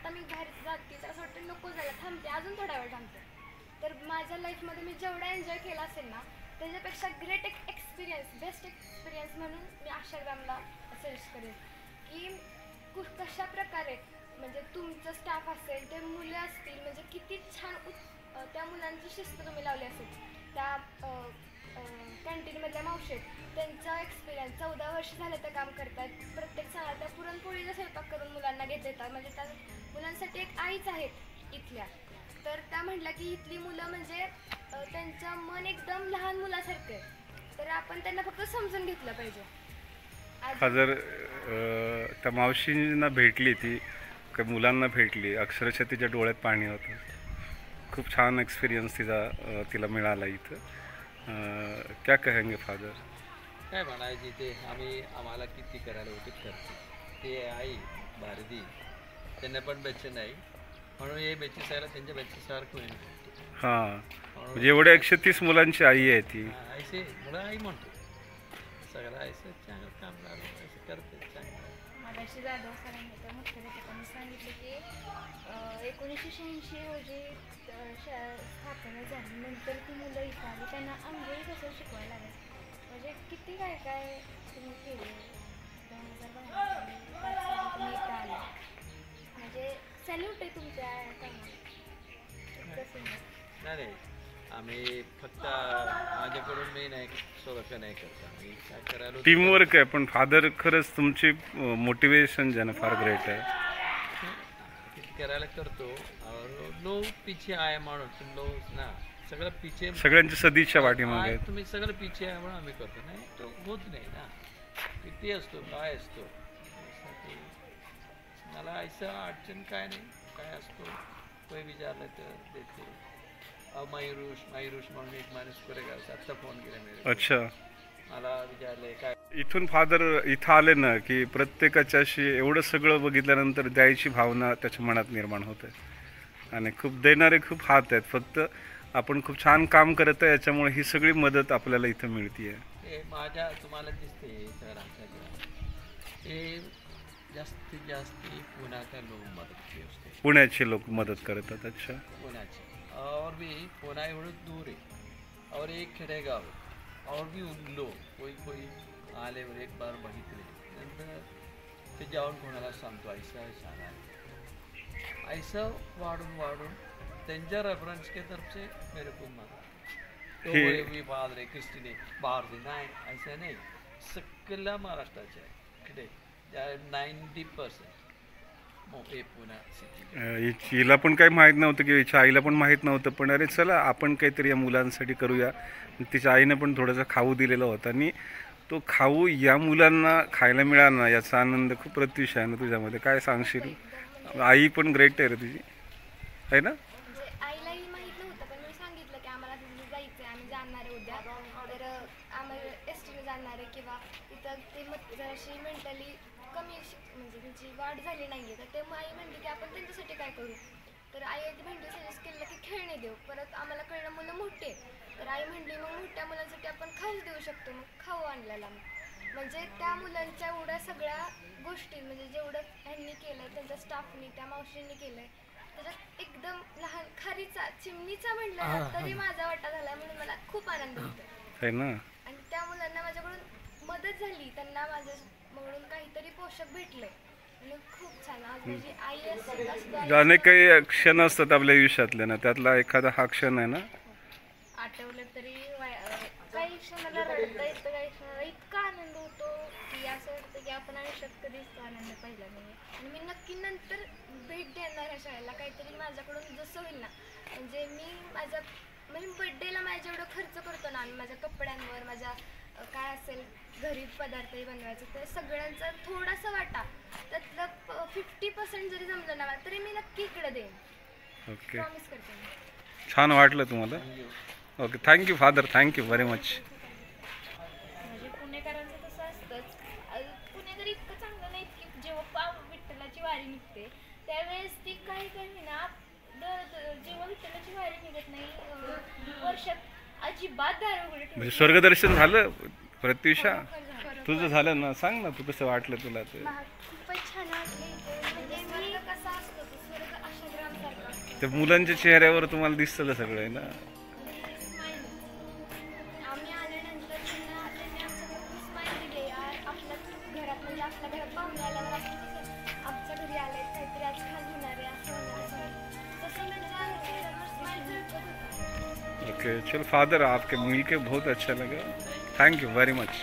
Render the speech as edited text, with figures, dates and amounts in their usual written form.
आता मी बाहेर जाते तर असं वाटतं नको जायला, थांबते अजून थोडा वेळ थांबते. तर माझ्या लाईफमध्ये मी जेवढा एन्जॉय केला असेल ना त्याच्यापेक्षा ग्रेट एक्सपिरियन्स, बेस्ट एक्सपिरियन्स म्हणून मी आशाग्रामला सजेस्ट करेन की कशा प्रकारे म्हणजे तुमचं स्टाफ असेल, ते मुलं असतील, म्हणजे किती छान त्या मुलांची शिस्त तुम्ही लावली असेल. त्या कॅन्टीनमधल्या मावशी त्यांचा एक्सपिरियन्स 14 वर्ष झालं ते काम करतात. प्रत्येक सणाला त्या पुरणपोळीचा स्वयंपाक करून मुलांना घेत देतात. म्हणजे त्या मुलांसाठी एक आईच आहेत इथल्या. तर त्या म्हटल्या की इथली मुलं म्हणजे त्यांचं मन एकदम लहान मुलासारखं आहे, तर आपण त्यांना फक्त समजून घेतलं पाहिजे. जर त्या मावशींना भेटली, ती काही मुलांना भेटली, अक्षरशः तिच्या डोळ्यात पाणी होतं. खूप छान एक्सपिरियन्स तिला मिळाला इथं. क्या कहेंगे फादर? काय म्हणायची ते आम्हाला किती करायला होते करते. ते आई भारती त्यांना पण बच्चे नाही म्हणून हे बच्चे सायला त्यांच्या बच्चेसारखं होईल. हां, म्हणजे एवढ्या 130 मुलांची आई आहे ती. आईसे मुलं आई म्हणतो सगळं आईचं चांगलं काम असं करते चांगलं. मगाशी जाधव सरांनी त्या मुख्याध्यापकांनी सांगितलं की 1986 रोजी स्थापना झाली, नंतर ती मुलं इथं आली, त्यांना अंघोळी कसं शिकवायला लागेल. म्हणजे किती काय काय तुम्ही केले. 2012 तुम्ही इथं आला, म्हणजे सॅल्यूट आहे तुमच्या कामाला. नाही आम्ही फक्त माझ्याकडून मी नाही सोबत नाही करता, मी काय करायला टीमवर्क आहे. पण फादर खरंच तुमची मोटिवेशन ज्यानं फार ग्रेट आहे. करायला करतो. लो पिछे आहे म्हणून तुम लो ना सगळं पिछे सगळ्यांची सदिच्छा पाठीमागे आहे. तुम्ही सगळं पिछे आहे म्हणून आम्ही करतो. नाही तो होत नाही ना, किती असतो काय असतो. मला असं अडचण काय नाही, काय असतो काही विचारलं तर देते. मायुरुष म्हणून एक माणूस कोरेगावचा आत्ता फोन केला मी. अच्छा, मला विचारले काय इथून फादर इथं आले ना की प्रत्येकाच्या अशी एवढं सगळं बघितल्यानंतर द्यायची भावना त्याच्या मनात निर्माण होते. आणि खूप देणारे खूप हात आहेत. फक्त आपण खूप छान काम करत आहे याच्यामुळे ही सगळी मदत आपल्याला इथं मिळते. हे माझ्या तुम्हाला दिसते तर आमच्या हे जास्तीत जास्त पुण्याच्या लोक मदत असते, पुण्याचे लोक मदत करतात. अच्छा, पुण्याचे और भी पुणे एवढं दूर आहे और एक खेडेगाव आहे और भी उन लोग कोई आल्यावर एक बार बघितले नंतर ते जाऊन कोणाला सांगतो ऐसा सांगा ऐसा वाढून त्यांच्या रेफरन्स के तरफ से मेरे को मारा तो भी फादर क्रिस्टिने बाहर से नाही ऐसा नाही सगळ्या महाराष्ट्राचे आहे 90% हिला पण काही माहीत नव्हतं की हिच्या आईला पण माहीत नव्हतं. पण अरे चला आपण काहीतरी या मुलांसाठी करूया. तिच्या आईने पण थोडासा खाऊ दिलेला होता आणि तो खाऊ या मुलांना खायला मिळाला याचा आनंद खूप प्रत्युष आहे ना तुझ्यामध्ये. काय सांगशील? आई पण ग्रेट आहे रे तुझी, आहे ना? आईलाही माहीत नव्हतं, पण मी सांगितलं की आम्हाला जायचं आहे, आम्ही जाणार आहे उद्या, तर आम्हाला एसटीने जाणार आहे किंवा इथं ते जराशी मेंटली कमी म्हणजे त्यांची वाढ झाली नाही आहे. तर ते आई म्हणते की आपण त्यांच्यासाठी काय करू. तर आई म्हणते सजेस्ट केलं की खेळणे देऊ. परत आम्हाला कळलं मुलं मोठे, तर आई म्हणली मग मोठ्या मुलांसाठी आपण खाऊ देऊ शकतो. मग खाऊ आणलेला म्हणजे त्या मुलांच्या एवढ्या सगळ्या गोष्टी म्हणजे जेवढं ह्यांनी केलं त्यांच्या स्टाफनी त्या मावशींनी केलंय त्याच्यात एकदम लहान खारीचा चिमणीचा म्हणलं तरी माझा वाटा झाला, म्हणून मला खूप आनंद होतो ना. आणि त्या मुलांना माझ्याकडून मदत झाली, त्यांना माझ्याकडून काहीतरी पोषक भेटलंय आणि खूप छान. आज माझी आई असते अनेक काही क्षण असतात आपल्या आयुष्यातले ना, त्यातला एखादा हा क्षण आहे ना. आठवलं तरी काही क्षणाला रडता येतं, काही क्षणाला इतका आनंद होतो की असं वाटतं की आपण आयुष्यात कधीच आनंद पाहिला नाही. आणि मी नक्की नंतर भेट देणार ह्या शाळेला, काहीतरी माझ्याकडून जसं होईल ना. म्हणजे मी माझ्या म्हणजे बड्डेला माझ्या जेवढं खर्च करतो ना आम्ही माझ्या कपड्यांवर, माझ्या काय असेल घरी पदार्थही बनवायचं, तर सगळ्यांचा थोडासा वाटा त्यातलं 50% जरी जमलं ना तरी मी नक्की इकडे देईन. ओके, प्रॉमिस करते मी. छान वाटलं तुम्हाला? Okay, thank you father, thank you very much. म्हणजे पुणेकरांचं तसं असतंच. पुणेकर इतकं चांगलं नाही की जेव्हा विठ्ठलाची वारी निघते त्यावेळेस ती काही ना जेव्हा विठ्ठलाची वारी निघत नाही वर्षात अजिबात दार उघडे ठेवत. म्हणजे स्वर्गदर्शन झालं प्रत्युषा? तुझं झालं ना, सांग ना तू कसं वाटलं तुला ते? खूपच छान वाटलं. म्हणजे मी कसा असतो त्या मुलांच्या चेहऱ्यावर तुम्हाला दिसतं सगळं आहे ना. स्माईल आम्ही आल्यानंतर त्यांनी आमच्याकडे खूप स्माईल दिली यार. आपल्या घरात म्हणजे आपल्या घरात पाहुणे आल्यावर असं कसं आमच्या घरी आले काहीतरी आज खास होणार आहे असं तसं त्यांच्या चेहऱ्यावर स्माईल दिसत होता. ओके चल फादर आपके मिल के बहुत अच्छा लगा. Thank you very much.